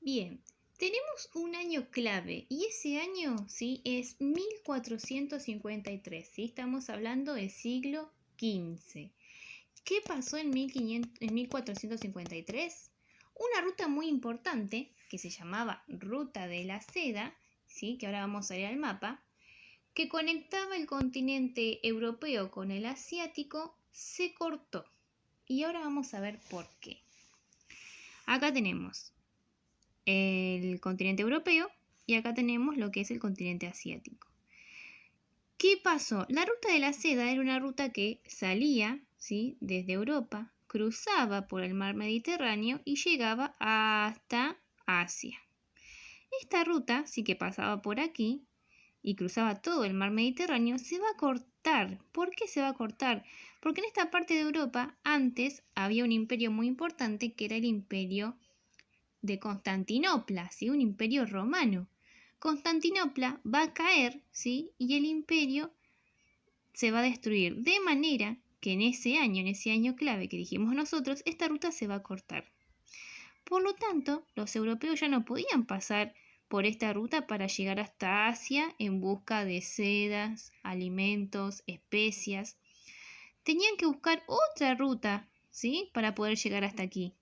Bien, tenemos un año clave y ese año, ¿sí? Es 1453, ¿sí? Estamos hablando del siglo XV. ¿Qué pasó en 1453? Una ruta muy importante que se llamaba Ruta de la Seda, ¿sí? Que ahora vamos a ir al mapa, que conectaba el continente europeo con el asiático, se cortó. Y ahora vamos a ver por qué. Acá tenemos el continente europeo y acá tenemos lo que es el continente asiático. ¿Qué pasó? La ruta de la seda era una ruta que salía, ¿sí?, desde Europa, cruzaba por el mar Mediterráneo y llegaba hasta Asia. Esta ruta, sí que pasaba por aquí y cruzaba todo el mar Mediterráneo, se va a cortar. ¿Por qué se va a cortar? Porque en esta parte de Europa antes había un imperio muy importante que era el imperio de Constantinopla, ¿sí? Un imperio romano. Constantinopla va a caer, ¿sí? Y el imperio se va a destruir, de manera que en ese año clave que dijimos nosotros, esta ruta se va a cortar. Por lo tanto, los europeos ya no podían pasar por esta ruta para llegar hasta Asia en busca de sedas, alimentos, especias. Tenían que buscar otra ruta, ¿sí?, para poder llegar hasta aquí.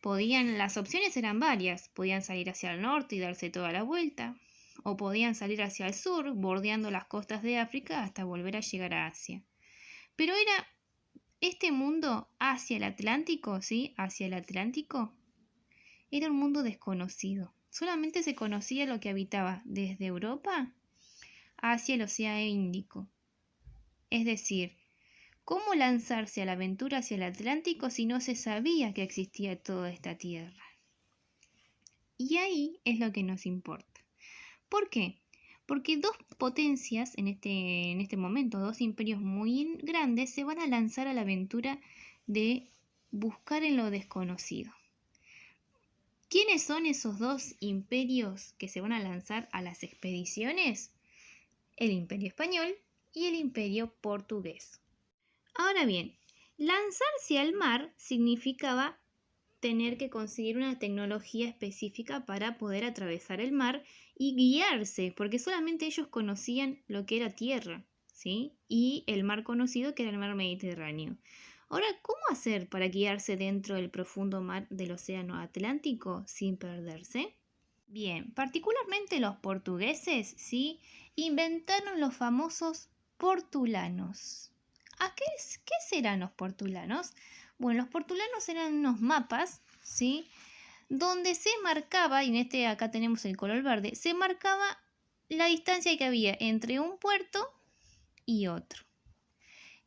Las opciones eran varias. Podían salir hacia el norte y darse toda la vuelta, o podían salir hacia el sur, bordeando las costas de África hasta volver a llegar a Asia. Pero era este mundo hacia el Atlántico, ¿sí? Hacia el Atlántico, era un mundo desconocido. Solamente se conocía lo que habitaba desde Europa hacia el Océano Índico. Es decir, ¿cómo lanzarse a la aventura hacia el Atlántico si no se sabía que existía toda esta tierra? Y ahí es lo que nos importa. ¿Por qué? Porque dos potencias en este momento, dos imperios muy grandes, se van a lanzar a la aventura de buscar en lo desconocido. ¿Quiénes son esos dos imperios que se van a lanzar a las expediciones? El Imperio Español y el Imperio Portugués. Ahora bien, lanzarse al mar significaba tener que conseguir una tecnología específica para poder atravesar el mar y guiarse, porque solamente ellos conocían lo que era tierra, ¿sí? Y el mar conocido que era el mar Mediterráneo. Ahora, ¿cómo hacer para guiarse dentro del profundo mar del Océano Atlántico sin perderse? Bien, particularmente los portugueses, ¿sí?, inventaron los famosos portulanos. ¿Qué serán los portulanos? Bueno, los portulanos eran unos mapas, ¿sí?, donde se marcaba, y acá tenemos el color verde, se marcaba la distancia que había entre un puerto y otro.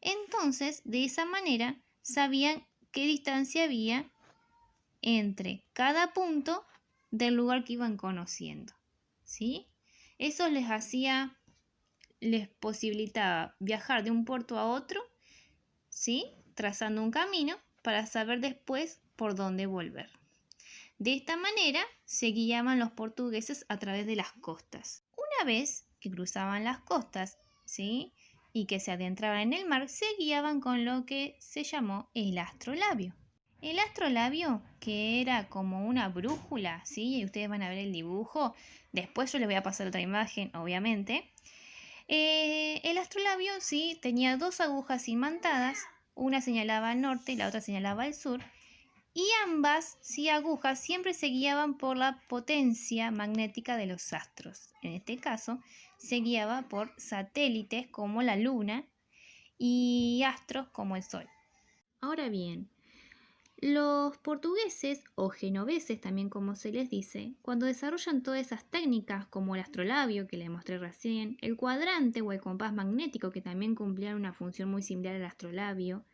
Entonces, de esa manera, sabían qué distancia había entre cada punto del lugar que iban conociendo, ¿sí? Eso les posibilitaba viajar de un puerto a otro, ¿sí?, trazando un camino para saber después por dónde volver. De esta manera se guiaban los portugueses a través de las costas. Una vez que cruzaban las costas, ¿sí?, y que se adentraban en el mar, se guiaban con lo que se llamó el astrolabio. El astrolabio, que era como una brújula, ¿sí?, y ustedes van a ver el dibujo, después yo les voy a pasar otra imagen, obviamente. El astrolabio, sí, tenía dos agujas imantadas, una señalaba al norte y la otra señalaba al sur, y ambas, sí, agujas siempre se guiaban por la potencia magnética de los astros. En este caso, se guiaba por satélites como la Luna y astros como el Sol. Ahora bien, los portugueses, o genoveses también como se les dice, cuando desarrollan todas esas técnicas como el astrolabio que les mostré recién, el cuadrante o el compás magnético que también cumplían una función muy similar al astrolabio,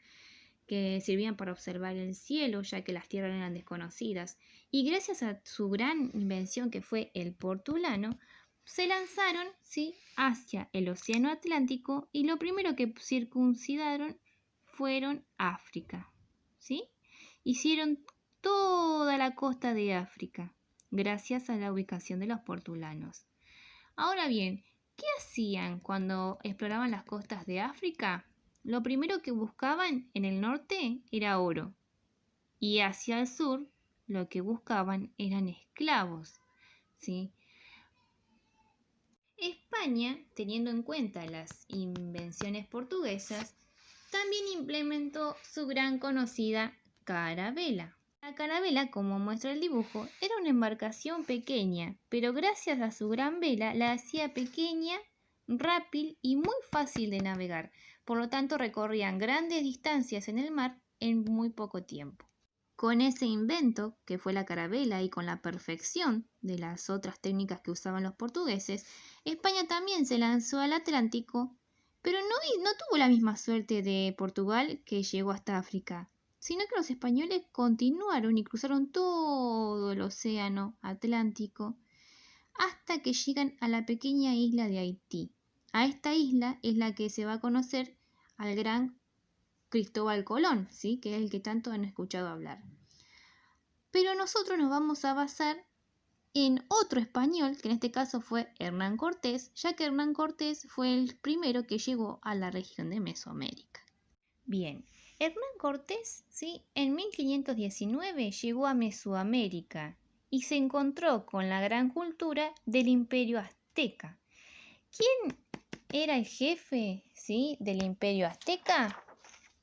que servían para observar el cielo ya que las tierras eran desconocidas, y gracias a su gran invención que fue el portulano, se lanzaron, ¿sí?, hacia el Océano Atlántico, y lo primero que circuncidaron fueron África, ¿sí? Hicieron toda la costa de África gracias a la ubicación de los portulanos. Ahora bien, ¿qué hacían cuando exploraban las costas de África? Lo primero que buscaban en el norte era oro y hacia el sur lo que buscaban eran esclavos, ¿sí? España, teniendo en cuenta las invenciones portuguesas, también implementó su gran conocida carabela. La carabela, como muestra el dibujo, era una embarcación pequeña, pero gracias a su gran vela la hacía pequeña, rápida y muy fácil de navegar. Por lo tanto, recorrían grandes distancias en el mar en muy poco tiempo. Con ese invento, que fue la carabela, y con la perfección de las otras técnicas que usaban los portugueses, España también se lanzó al Atlántico, pero no tuvo la misma suerte de Portugal, que llegó hasta África, sino que los españoles continuaron y cruzaron todo el océano Atlántico hasta que llegan a la pequeña isla de Haití. A esta isla es la que se va a conocer al gran Cristóbal Colón, ¿sí? Que es el que tanto han escuchado hablar. Pero nosotros nos vamos a basar en otro español, que en este caso fue Hernán Cortés, ya que Hernán Cortés fue el primero que llegó a la región de Mesoamérica. Bien, Hernán Cortés, ¿sí? En 1519 llegó a Mesoamérica y se encontró con la gran cultura del Imperio Azteca. ¿Quién era el jefe, ¿sí? del Imperio Azteca?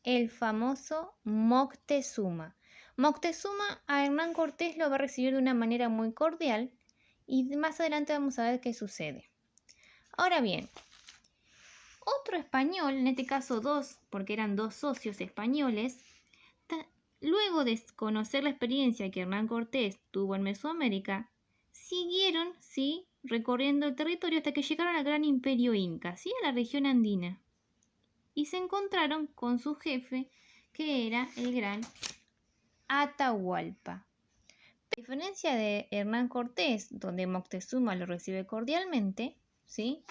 El famoso Moctezuma. Moctezuma a Hernán Cortés lo va a recibir de una manera muy cordial y más adelante vamos a ver qué sucede. Ahora bien, otro español, en este caso dos, porque eran dos socios españoles, luego de conocer la experiencia que Hernán Cortés tuvo en Mesoamérica, siguieron, ¿sí? recorriendo el territorio hasta que llegaron al gran imperio inca, ¿sí? a la región andina. Y se encontraron con su jefe, que era el gran Atahualpa. A diferencia de Hernán Cortés, donde Moctezuma lo recibe cordialmente, ¿sí?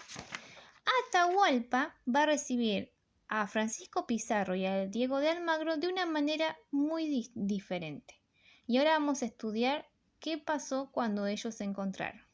Atahualpa va a recibir a Francisco Pizarro y a Diego de Almagro de una manera muy diferente. Y ahora vamos a estudiar qué pasó cuando ellos se encontraron.